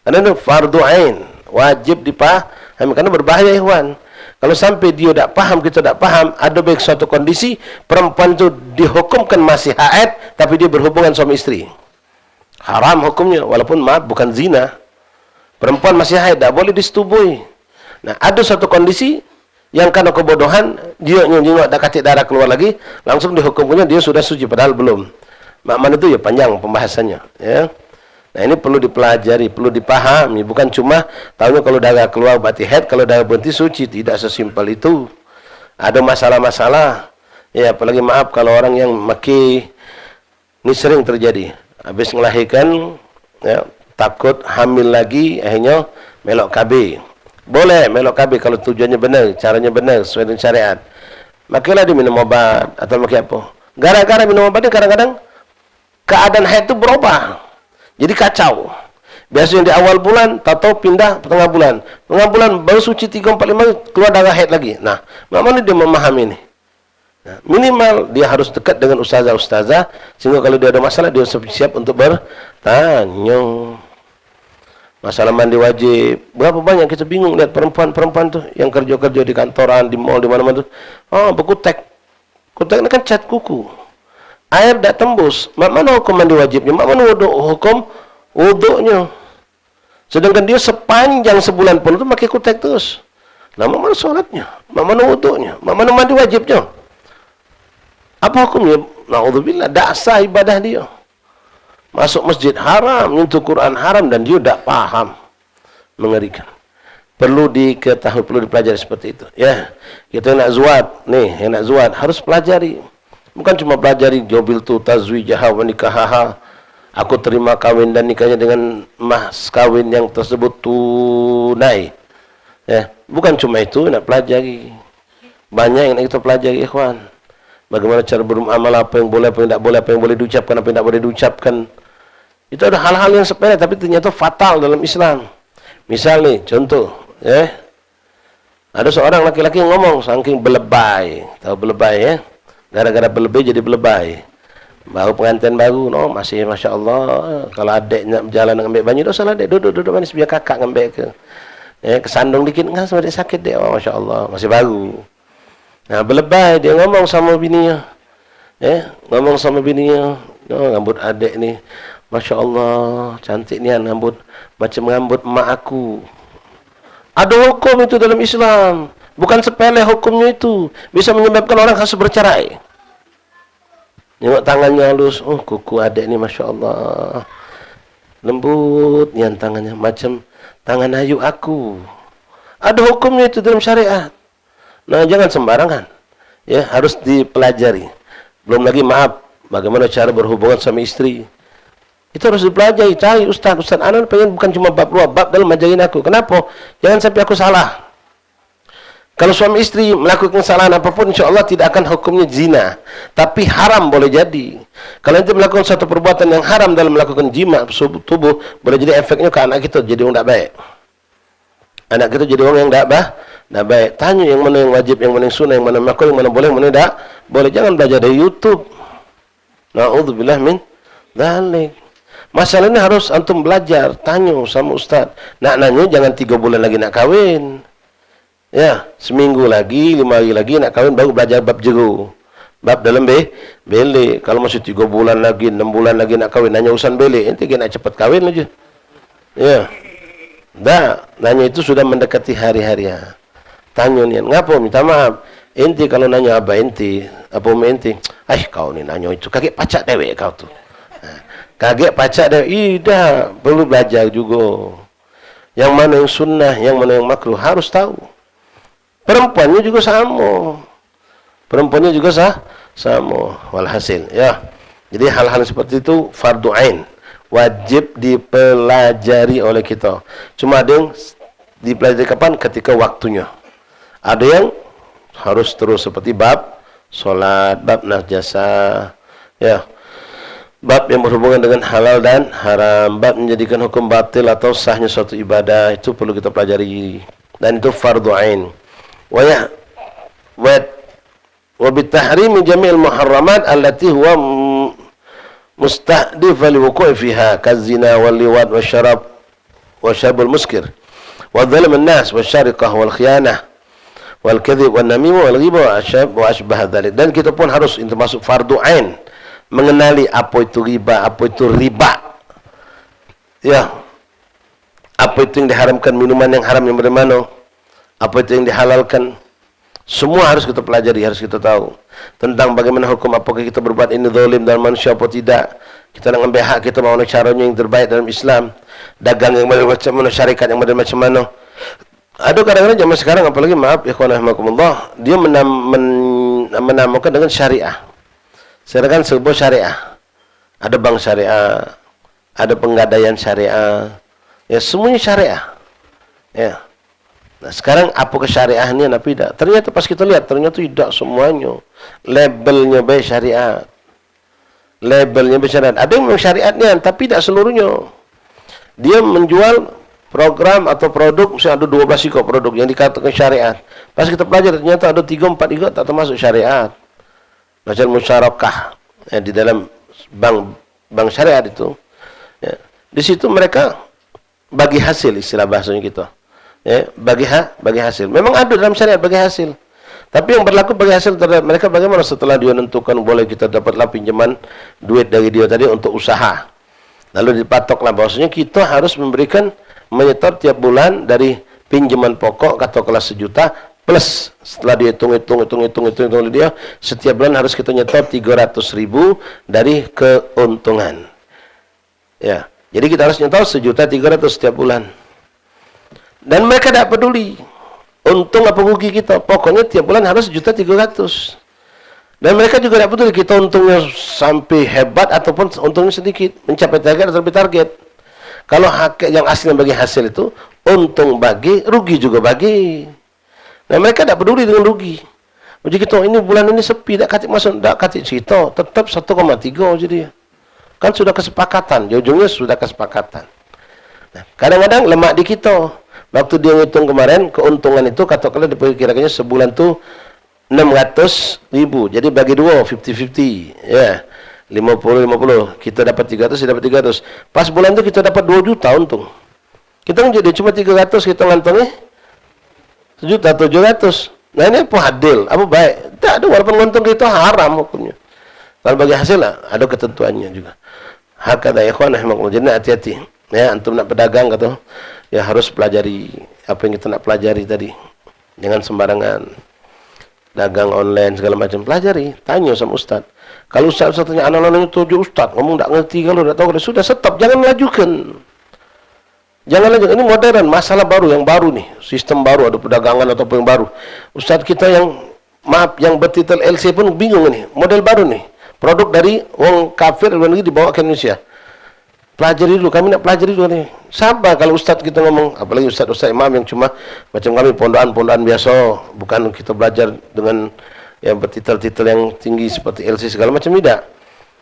Karena itu fardu ain, wajib dipahami, karena berbahaya ikhwan. Kalau sampai dia tak paham, kita tak paham, ada baik suatu kondisi perempuan itu dihukumkan masih haid, tapi dia berhubungan suami istri. Haram hukumnya, walaupun maaf bukan zina. Perempuan masih haid, tak boleh disetubui. Nah, ada suatu kondisi yang karena kebodohan, dia nyengok tak kacik darah keluar lagi, langsung dihukumnya dia sudah suci, padahal belum. Makna itu ya panjang pembahasannya. Ya. Nah ini perlu dipelajari, perlu dipahami. Bukan cuma tahunya kalau darah keluar berarti haid, kalau darah berhenti suci. Tidak sesimpel itu. Ada masalah-masalah. Ya apalagi maaf kalau orang yang maki, ini sering terjadi. Habis melahirkan, ya, takut hamil lagi, akhirnya melok KB. Boleh melok KB kalau tujuannya benar, caranya benar, sesuai dengan syariat. Makilah dia minum obat atau maki apa. Gara-gara minum obat ini kadang-kadang keadaan haid itu berubah. Jadi kacau. Biasanya di awal bulan, tahu pindah tengah bulan. Tengah bulan baru suci 3, 4, 5 keluar darah haid lagi. Nah, bagaimana dia memahami ini? Nah, minimal dia harus dekat dengan ustazah-ustazah sehingga kalau dia ada masalah dia siap untuk bertanya. Masalah mandi wajib. Berapa banyak kita bingung lihat perempuan-perempuan tuh yang kerja-kerja di kantoran, di mall, di mana-mana tuh. Oh, berkutek. Kutek ini kan cat kuku. Air tak tembus. Mak mana hukum mandi wajibnya? Mak mana hukum wuduknya? Sedangkan dia sepanjang sebulan pun itu pakai kutek terus. Nah, mak mana solatnya? Mak mana wuduknya? Mak mana mandi wajibnya? Apa hukumnya? Na'udzubillah, tak sah ibadah dia. Masuk masjid haram, nyentuh Quran haram dan dia tak paham. Mengerikan. Perlu diketahui, perlu dipelajari seperti itu. Ya, kita nak zuat, nih, yang nak zuat harus pelajari. Bukan cuma pelajari jobil tu tazwijaha wa nikahaha. Aku terima kawin dan nikahnya dengan mas kawin yang tersebut tunai. Ya, bukan cuma itu nak pelajari. Banyak yang nak kita pelajari ikhwan. Bagaimana cara beramal, apa yang boleh, apa yang tak boleh, apa yang boleh diucapkan, apa yang tak boleh diucapkan. Itu ada hal-hal yang sepele tapi ternyata fatal dalam Islam. Misal nih, contoh, ada seorang laki-laki ngomong saking belebay, tahu belebay ya? Gara-gara belebay jadi belebay. Baru pengantin baru, no, masih masya Allah. Kalau adeknya berjalan ngambil banyu, dosa lah dek, duduk manis biar kakak ngambil ke. Kesandung dikit, enggak sama dia sakit dek, oh, masya Allah, masih baru. Nah, belebay, dia ngomong sama bininya. Ngomong sama bininya, oh, rambut adek nih, masya Allah, cantik nih rambut, macam rambut emak aku. Ada hukum itu dalam Islam, bukan sepele hukumnya itu, bisa menyebabkan orang harus bercerai. Tengok tangannya halus, oh kuku adek nih masya Allah, lembut nian tangannya, macam tangan ayu aku. Ada hukumnya itu dalam syariat. Nah, jangan sembarangan, ya, harus dipelajari. Belum lagi maaf, bagaimana cara berhubungan sama istri. Itu harus dipelajari, cari ustaz anak pengen bukan cuma bab luar, bab dalam ajarin aku. Kenapa? Jangan sampai aku salah. Kalau suami istri melakukan kesalahan apapun, insya Allah tidak akan hukumnya zina. Tapi haram boleh jadi. Kalau nanti melakukan suatu perbuatan yang haram dalam melakukan jima tubuh, boleh jadi efeknya ke anak kita jadi orang tidak baik. Anak kita jadi orang yang tidak baik. Tanya yang mana yang wajib, yang mana yang sunnah, yang mana makruh, yang mana boleh, yang mana tidak boleh. Jangan belajar dari YouTube. Na'udzubillah min dzalik. Masalah ini harus antum belajar, tanya sama ustaz. Nak nanya jangan 3 bulan lagi nak kawin. Ya, seminggu lagi, 5 hari lagi nak kawin baru belajar bab jeru. Bab dalam beli. Kalau masih 3 bulan lagi, 6 bulan lagi nak kawin, nanya urusan beli, ente nak cepat kawin aja. Ya. Dah, nanya itu sudah mendekati hari-hari ya. Tanya ni, ngapa minta maaf? Ente kalau nanya apa ente, apa ente? Kau ni nanya itu kaget pacak dewek kau tu. Kaget pacak dewek, dah perlu belajar juga. Yang mana yang sunnah, yang mana yang makruh harus tahu. Perempuannya juga sama. Perempuannya juga sama. Walhasil, ya. Jadi hal-hal seperti itu fardu ain, wajib dipelajari oleh kita. Cuma ada yang dipelajari kapan? Ketika waktunya. Ada yang harus terus seperti bab solat, bab najasa, ya. Bab yang berhubungan dengan halal dan haram, bab menjadikan hukum batil atau sahnya suatu ibadah, itu perlu kita pelajari. Dan itu fardu ain. Wa bitahrimi jami'il muharramat allati huwa mustahdif li wuqu'i fiha kazina wal liwat wasyarab wasyarbul muskir wa dhalim an-nas wasyariqah wal khiyanah wal kadhib wan namimah wal ghibah wa ashbah dzalik. Dan kita pun harus itu masuk fardu ain, mengenali apa itu riba, apa itu riba. Ya. Apa itu yang diharamkan, minuman yang haram yang bagaimana? Apa itu yang dihalalkan? Semua harus kita pelajari, harus kita tahu tentang bagaimana hukum, apakah kita berbuat ini zalim dalam manusia atau tidak. Kita nak ambil hak kita, mana caranya yang terbaik dalam Islam. Dagang yang macam mana, syarikat yang macam mana. Ada kadang-kadang zaman sekarang, apalagi maaf ikhwan rahimakumullah, dia menamakan dengan syariah. Sedangkan sebuah syariah. Ada bank syariah, ada penggadaian syariah. Ya, semuanya syariah. Ya. Nah, sekarang apakah syariah ini apa tidak? Ternyata pas kita lihat, ternyata tidak semuanya. Labelnya baik syariat. Labelnya baik syariat. Ada yang memang syariatnya, tapi tidak seluruhnya. Dia menjual program atau produk, misalnya ada 12 ikut produk yang dikatakan syariat. Pas kita pelajari, ternyata ada 3-4 ikut tak termasuk syariat. Macam musyarakah ya, di dalam bank syariat itu. Ya. Di situ mereka bagi hasil, istilah bahasanya kita. Ya, bagi hasil. Memang ada dalam syariat bagi hasil. Tapi yang berlaku bagi hasil terhadap mereka bagaimana setelah dia menentukan boleh kita dapatlah pinjaman duit dari dia tadi untuk usaha. Lalu dipatoklah bahwasanya kita harus memberikan menyetor tiap bulan dari pinjaman pokok katakanlah 1 juta plus setelah dihitung oleh dia setiap bulan harus kita nyetor 300.000 dari keuntungan. Ya. Jadi kita harus nyetor 1.300.000 setiap bulan. Dan mereka tidak peduli untung apa rugi kita, pokoknya tiap bulan harus 1.300.000. Dan mereka juga tidak peduli kita untungnya sampai hebat ataupun untungnya sedikit, mencapai target atau lebih target. Kalau yang aslinya bagi hasil itu untung bagi, rugi juga bagi. Nah, mereka tidak peduli dengan rugi. Jadi kita ini bulan ini sepi, tak katik masuk, tak katik cerita, tetap 1,3 jadi. Kan sudah kesepakatan, ujungnya sudah kesepakatan. Kadang-kadang lemak di kita. Waktu dia ngitung kemarin, keuntungan itu katakanlah diperkirakannya sebulan tuh 600.000. Jadi bagi 2, 50-50. Ya. 50-50. Kita dapat 300, dia dapat 300. Pas bulan itu kita dapat 2 juta untung. Kita jadi cuma 300 kita ngantongnya 1.700.000. Nah ini apa adil? Apa baik? Tak ada, walaupun untung kita haram hukumnya. Kalau bagi hasil lah, ada ketentuannya juga. Hakada ikhwan rahimakumullah. Jadi hati-hati. Ya, antum nak berdagang kata, ya harus pelajari apa yang kita nak pelajari tadi. Jangan sembarangan dagang online segala macam. Pelajari, tanya sama ustaz. Kalau ustaz tanya anak-anaknya tujuh ustaz, ngomong tak ngerti, kalau tak tahu sudah stop, jangan lajukan. Jangan lanjut, ini modern, masalah baru, yang baru nih, sistem baru, ada perdagangan ataupun yang baru. Ustaz kita yang, maaf, yang bertitel LC pun bingung nih, model baru nih. Produk dari orang kafir luar negeri dibawa ke Indonesia. Pelajari dulu, kami nak pelajari dulu nih. Sabar kalau ustaz kita ngomong, apalagi ustaz-ustaz imam yang cuma macam kami pondokan-pondokan biasa, bukan kita belajar dengan yang bertitel-titel yang tinggi seperti LC segala macam, tidak.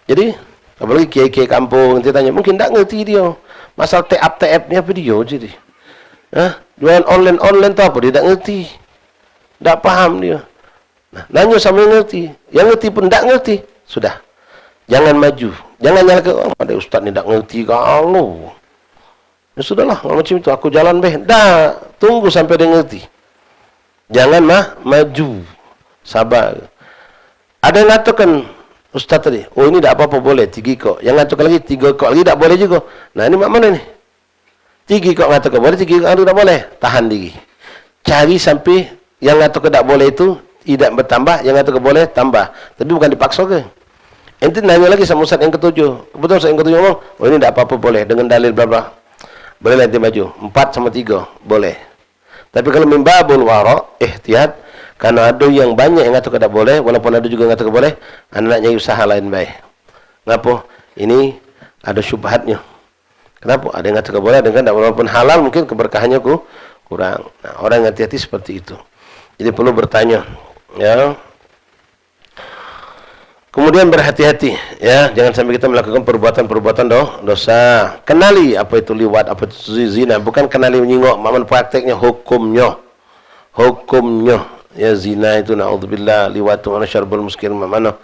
Jadi, apalagi kiai-kiai kampung, nanti tanya, mungkin tak ngerti dia. Masalah TAP-TAP ni apa dia jadi. Jualan online tu apa, dia tak ngerti. Tak faham dia. Nah, nanya sama yang ngerti. Yang ngerti pun tak ngerti. Sudah. Jangan maju. Jangan nyalakan, oh, ada ustaz ni tak ngerti kalau. Ya sudahlah, macam itu. Aku jalan beh. Dah, tunggu sampai dia ngerti. Jangan maju. Sabar. Ada yang ngatakan, ustaz tadi, oh ini tak apa-apa boleh, 3 kok. Yang ngatakan lagi, 3 kok lagi tak boleh juga. Nah ini mana ni? 3 kok ngatakan boleh, 3 kok tak boleh. Tahan diri. Cari sampai yang ngatakan tak boleh itu, tidak bertambah, yang ngatakan boleh, tambah. Tapi bukan dipaksa ke? Ente nanya lagi sama ustaz yang ketujuh. Kebetulan ustaz yang ketujuh ngomong, oh ini tak apa-apa boleh, dengan dalil bla bla. Boleh nanti maju. 4 sama 3, boleh. Tapi kalau mimbabul wara, ihtiyat, karena ada yang banyak yang ngatakan tak boleh, walaupun ada juga yang ngatakan boleh, anda nak nyari usaha lain baik. Kenapa? Ini ada syubhatnya. Kenapa? Ada yang ngatakan boleh, ada yang tak, walaupun halal mungkin keberkahannya kurang. Nah, orang yang hati-hati seperti itu. Jadi perlu bertanya, ya. Kemudian berhati-hati, ya, jangan sampai kita melakukan perbuatan-perbuatan dosa. Kenali apa itu liwat, apa itu zina, bukan kenali menyingok, maman prakteknya, hukumnya. Ya zina itu naudzubillah, liwat itu mana syarbul muskir, mana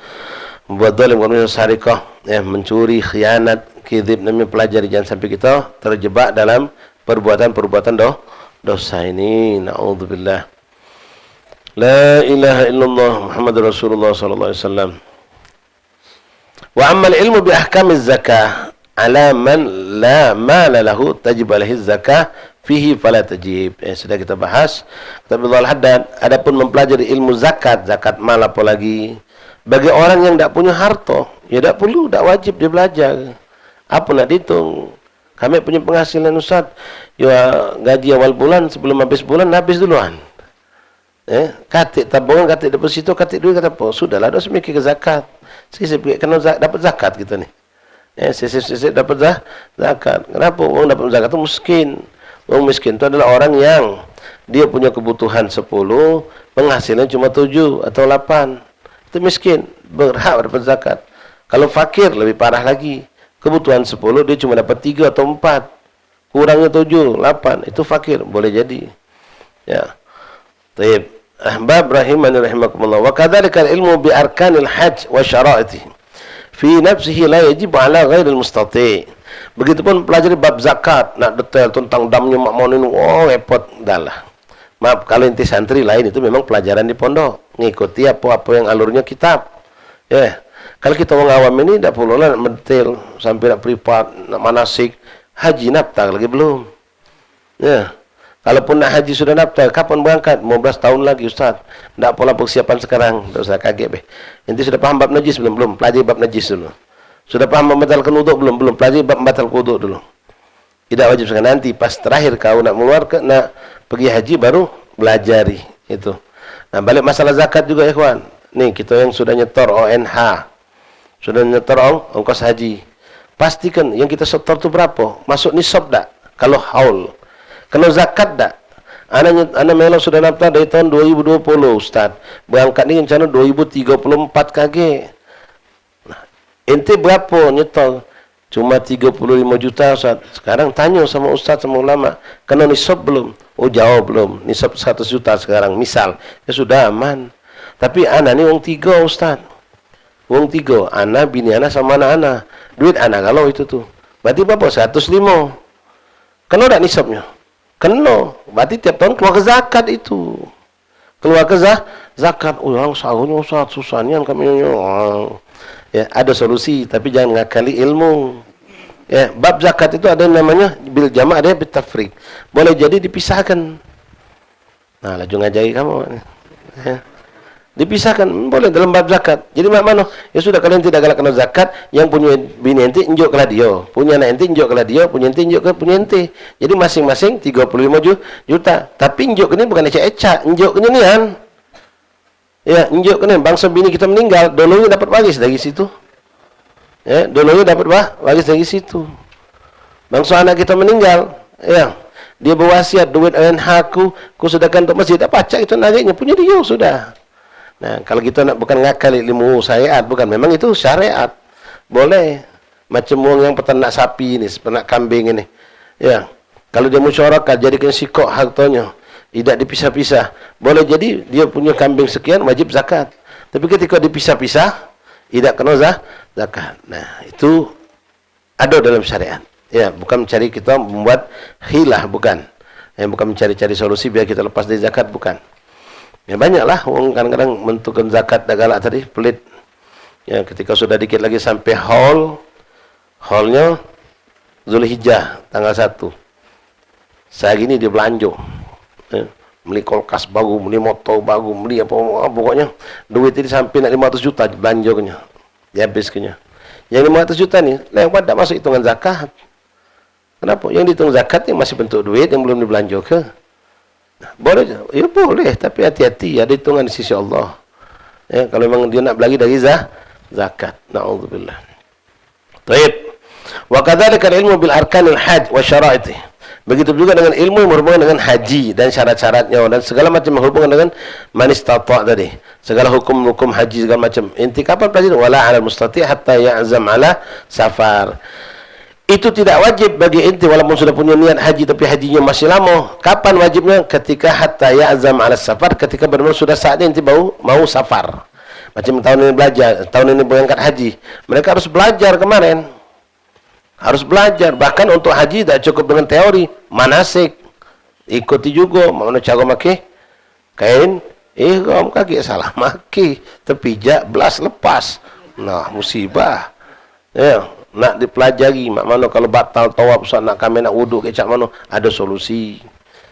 membuat zalim, kemudian sarikah, ya mencuri, khianat, kizib, namanya pelajari, jangan sampai kita terjebak dalam perbuatan-perbuatan dosa ini, naudzubillah. La ilaha illallah Muhammadur Rasulullah sallallahu alaihi wasallam. Wa ammal ilmu bi ahkamiz zakah ala man la mala lahu tajib alaihi zakah fihi fala tajib. Sudah kita bahas. Tapi Al-Haddad, adapun mempelajari ilmu zakat, zakat mal apa lagi? Bagi orang yang tak punya harta, ya tak perlu, tak wajib dia belajar. Apa nak dihitung? Kami punya penghasilan ustaz, ya gaji awal bulan, sebelum habis bulan habis duluan. Katik tabungan, katik deposito, katik duit, kata apa? Sudahlah, dah semikir ke zakat. Saya fikir kena dapat zakat kita ni. Saya dapat zakat. Kenapa orang dapat zakat itu miskin? Orang miskin itu adalah orang yang dia punya kebutuhan 10, penghasilan cuma 7 atau 8. Itu miskin, berhak dapat zakat. Kalau fakir lebih parah lagi. Kebutuhan 10 dia cuma dapat 3 atau 4. Kurangnya 7, 8, itu fakir, boleh jadi. Ya. Baik. Ahbab rahimani rahimakumullah. Wa kadzalika ilmu bi arkanil hajj wa syara'itihi fi nafsihi la yajibu ala ghairil mustati'. Begitupun pelajari bab zakat, nak detail tentang damnya makmon ini, oh repot dahlah. Maaf, kalau inti santri lain itu memang pelajaran di pondok, ngikuti apa-apa yang alurnya kitab. Ya. Kalau kita orang awam ini tidak perlu lah nak mendetail sampai nak privat, nak manasik, haji naftar lagi belum. Ya. Kalaupun nak haji sudah daftar, kapan berangkat? 15 tahun lagi ustaz. Tak pola persiapan sekarang. Tak usah kaget beh. Nanti sudah paham bab najis belum? Belum. Pelajari bab najis dulu. Sudah paham membatalkan wuduk belum? Belum. Pelajari bab membatalkan wuduk dulu. Tidak wajib sekarang. Nanti pas terakhir kau nak nak pergi haji baru belajari itu. Nah, balik masalah zakat juga ikhwan. Nih, kita yang sudah nyetor ONH. Sudah nyetor ongkos haji. Pastikan yang kita setor itu berapa? Masuk nisab tak? Kalau haul. Kena zakat tak? Anak memang sudah daftar dari tahun 2020 ustaz. Berangkat ni rencana 2034 kage. Nah, ente berapa nyetor? Cuma 35 juta Ustaz. Sekarang tanya sama Ustaz, sama ulama, kena nisab belum? Oh jawab belum, nisab 100 juta sekarang misal. Ya sudah aman. Tapi anak ni wong 3 Ustaz. Wong 3, anak, bini anak sama anak-anak. Duit anak kalau itu tuh. Berarti berapa? 105. Kena tak nisabnya? Kena. Berarti tiap tahun keluar ke zakat itu. Keluar ke zakat. Oh yang sahurnya Ustaz, susahnya kami. Ya, ada solusi, tapi jangan ngakali ilmu. Ya, bab zakat itu ada yang namanya bil jama', ada yang bil tafriq. Boleh jadi dipisahkan. Nah, laju ngajari kamu. Ya. Dipisahkan, boleh dalam bab zakat. Jadi mana? Ya sudah, kalian tidak galak kena zakat, yang punya bini ente injuklah dia, punya anak ente injuklah dia, punya ente injuklah punya ente. Jadi masing-masing 35 juta. Tapi injuk ini bukan ecak-ecak, injuk ini kan. Ya, injuk kena bangsa bini kita meninggal, dulunya dapat waris dari situ. Ya, dulunya dapat waris dari situ. Bangsa anak kita meninggal, ya, dia berwasiat duit NH ku sedekahkan untuk masjid, apa acak itu nariknya punya dia sudah. Nah, kalau kita nak bukan ngakal ilmu syariat, bukan, memang itu syariat. Boleh. Macam orang yang peternak sapi ini, peternak kambing ini. Ya. Kalau dia musyarakah jadikan sikok hartanya, tidak dipisah-pisah. Boleh jadi dia punya kambing sekian wajib zakat. Tapi ketika dipisah-pisah tidak kena zakat. Nah, itu ada dalam syariat. Ya, bukan mencari kita membuat hilah, bukan. Ya, bukan mencari-cari solusi biar kita lepas dari zakat, bukan. Ya banyaklah orang kadang-kadang menentukan zakat dah galak tadi, pelit. Ya, ketika sudah dikit lagi sampai haulnya Zulhijjah tanggal 1. Sehari ini dia belanja. Ya, beli kulkas baru, beli motor baru, beli apa pokoknya duit ini sampai nak 500 juta belanjanya. Dia habiskannya. Yang 500 juta ni lewat tak masuk hitungan zakat. Kenapa? Yang dihitung zakat yang masih bentuk duit yang belum dibelanja ke? Boleh, ya boleh, tapi hati-hati, ada hitungan di sisi Allah. Ya, kalau memang dia nak belagi dari zakat. Na'udzubillah. Baik. Wa kadzalika ilmu bil arkanil hajj wa syara'itih. Begitu juga dengan ilmu yang berhubungan dengan haji dan syarat-syaratnya dan segala macam yang berhubungan dengan man istata' tadi. Segala hukum-hukum haji segala macam. Inti kapan pelajari? Wala 'alal mustati' hatta ya'zam 'ala safar. Itu tidak wajib bagi inti walaupun sudah punya niat haji tapi hajinya masih lama. Kapan wajibnya? Ketika hatta ya'zam 'ala safar, ketika benar-benar sudah saatnya inti mau safar. Macam tahun ini belajar, tahun ini berangkat haji. Mereka harus belajar kemarin. Harus belajar. Bahkan untuk haji tak cukup dengan teori, manasik. Ikuti juga mana cara pakai kain ihram, kaki salah maki, terpijak, belas lepas. Nah, musibah. Ya. Nak dipelajari mak mana kalau batal tawaf Ustaz, nak kami nak wuduk kecak mana, ada solusi.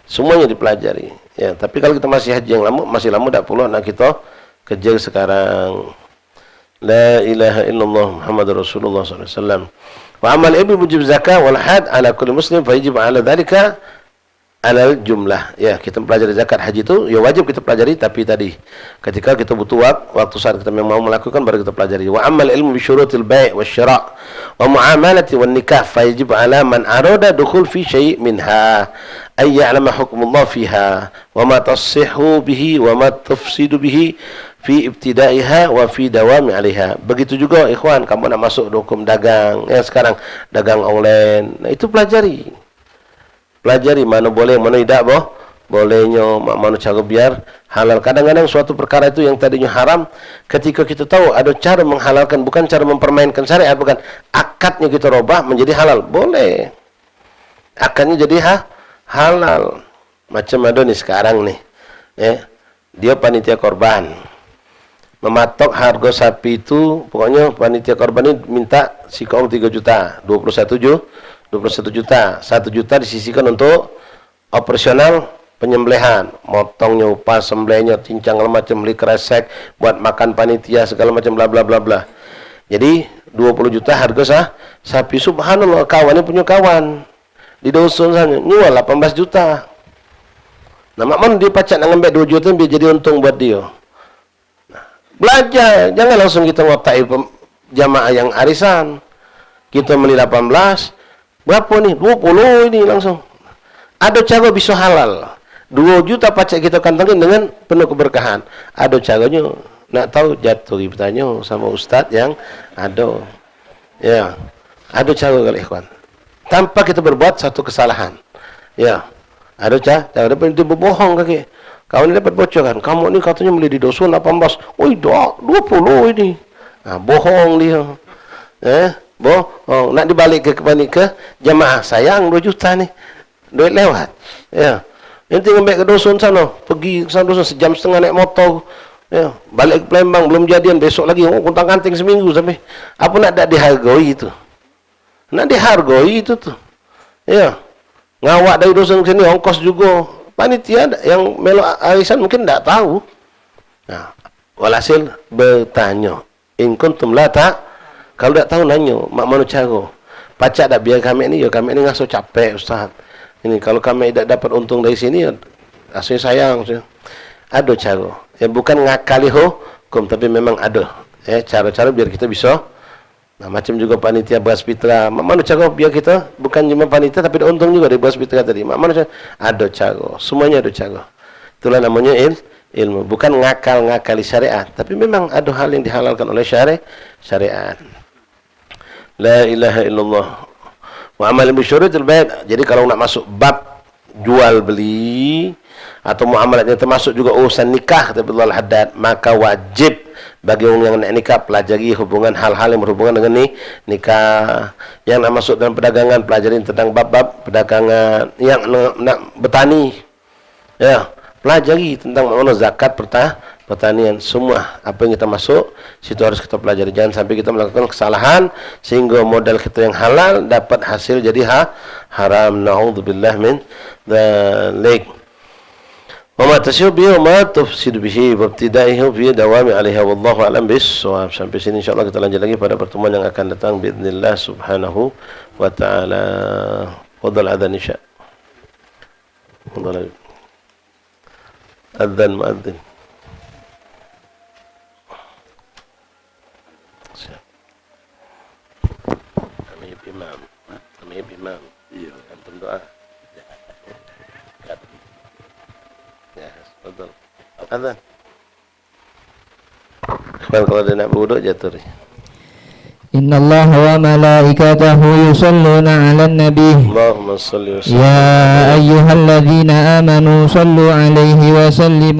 Semuanya dipelajari. Ya, tapi kalau kita masih haji yang lama, masih lama tak perlu nak kita kejar sekarang. La ilaha illallah Muhammadur Rasulullah sallallahu alaihi wasallam. Wa amal ibn wajib zakat wal had ala kulli muslim fa yajib ala dhalika alal jumlah. Ya, kita pelajari zakat haji itu ya wajib kita pelajari, tapi tadi ketika kita butuh waktu saat kita memang mau melakukan baru kita pelajari. Wa amal ilmu bi syurutil bai' wasyira' wa muamalati wan nikah fa yajib ala man arada dukhul fi syai' minha ay ya'lama hukmullah fiha wa ma tasihhu bihi wa ma tufsidu bihi fi ibtida'iha wa fi dawami 'alaiha. Begitu juga ikhwan, kamu nak masuk hukum dagang yang sekarang dagang online. Nah, itu pelajari. Pelajari mana boleh, mana tidak bolehnya, mana cara biar halal. Kadang-kadang suatu perkara itu yang tadinya haram, ketika kita tahu ada cara menghalalkan, bukan cara mempermainkan syariat, bukan, akadnya kita robah menjadi halal, boleh. Akadnya jadi halal. Macam ada nih sekarang nih, ya, dia panitia korban, mematok harga sapi itu, pokoknya panitia korban ini minta sikong 3 juta, 21 juta, 1 juta disisihkan untuk operasional penyembelihan, motongnya, upah sembelihnya, cincang macam, beli kresek buat makan panitia segala macam bla bla bla bla. Jadi 20 juta harga sapi. Subhanallah, kawan ini punya kawan di dusun sana nyual 18 juta. Nah, mana dia pacak nak ngambil 2 juta biar jadi untung buat dia. Nah, belajar, jangan langsung kita ngotai jamaah yang arisan. Kita beli 18, berapa nih? 20 ini langsung. Ada cara bisa halal. 2 juta pacak kita kantongin dengan penuh keberkahan. Ada caranya. Nak tahu, jatuh bertanya sama ustaz yang ada. Ya. Ada cara kalau ikhwan. Tanpa kita berbuat satu kesalahan. Ya. Ada cara. Daripada dia berbohong kaki. Kawan ni dapat bocoran. Kamu ni katanya beli di Dosun 18. Oi, 20 ini. Bohong dia. Bohong. Nak dibalik ke jamaah. Sayang 2 juta ni. Duit lewat. Ya. Nanti ngambil ke Dosun sana. Pergi ke sana Dosun sejam setengah naik motor. Ya. Balik ke Palembang. Belum jadian. Besok lagi. Kuntang-kanting seminggu sampai. Apa nak tak dihargai itu? Nak dihargai itu tu. Ya. Ngawak dari Dosun ke sini, ongkos juga. Panitia yang melok arisan mungkin tak tahu. Nah, walhasil bertanya. In kuntum la tak. Kalau tak tahu nanya, mak mana cara? Pacak tak biar kami ni, kami ni ngasuh capek ustaz. Ini kalau kami tak dapat untung dari sini, rasanya sayang. Ada cara. Bukan ngakali hukum, tapi memang ada. Cara-cara biar kita bisa. Nah, macam juga panitia beras fitra. Mana cara biar kita bukan cuma panitia tapi ada untung juga dari beras fitra tadi. Mana cara? Ada cara. Semuanya ada cara. Itulah namanya ilmu. Bukan ngakali syariat, tapi memang ada hal yang dihalalkan oleh syariat. La ilaha illallah. Wa amal bisyurutil bai'. Jadi kalau nak masuk bab jual beli atau muamalat yang termasuk juga urusan nikah kata Abdullah Al-Haddad, maka wajib bagi orang yang nak nikah pelajari hubungan hal-hal yang berhubungan dengan nikah. Yang nak masuk dalam perdagangan pelajari tentang bab-bab perdagangan. Yang nak bertani, ya, pelajari tentang mana zakat pertanian. Semua apa yang kita masuk situ harus kita pelajari. Jangan sampai kita melakukan kesalahan sehingga modal kita yang halal dapat hasil jadi haram. Na'udzubillah min dzalik. Wa ma tasyu bihi wa ma tufsidu bihi wa ibtidaihi fi dawami 'alaiha wallahu a'lam bis-shawab. Sampai sini insyaallah kita lanjut lagi pada pertemuan yang akan datang باذنillah subhanahu wa ta'ala. Fadhal adzan isya. Fadhal adzan muadzin. Kami imam. Iya, antum doa. Betul. Azan. Kalau dia nak berwuduk jatuh. Inna Allah wa malaikatahu yusalluna 'alan nabi. Allahumma shalli wa sallim. Ya ayyuhalladzina amanu sallu 'alaihi wa sallimu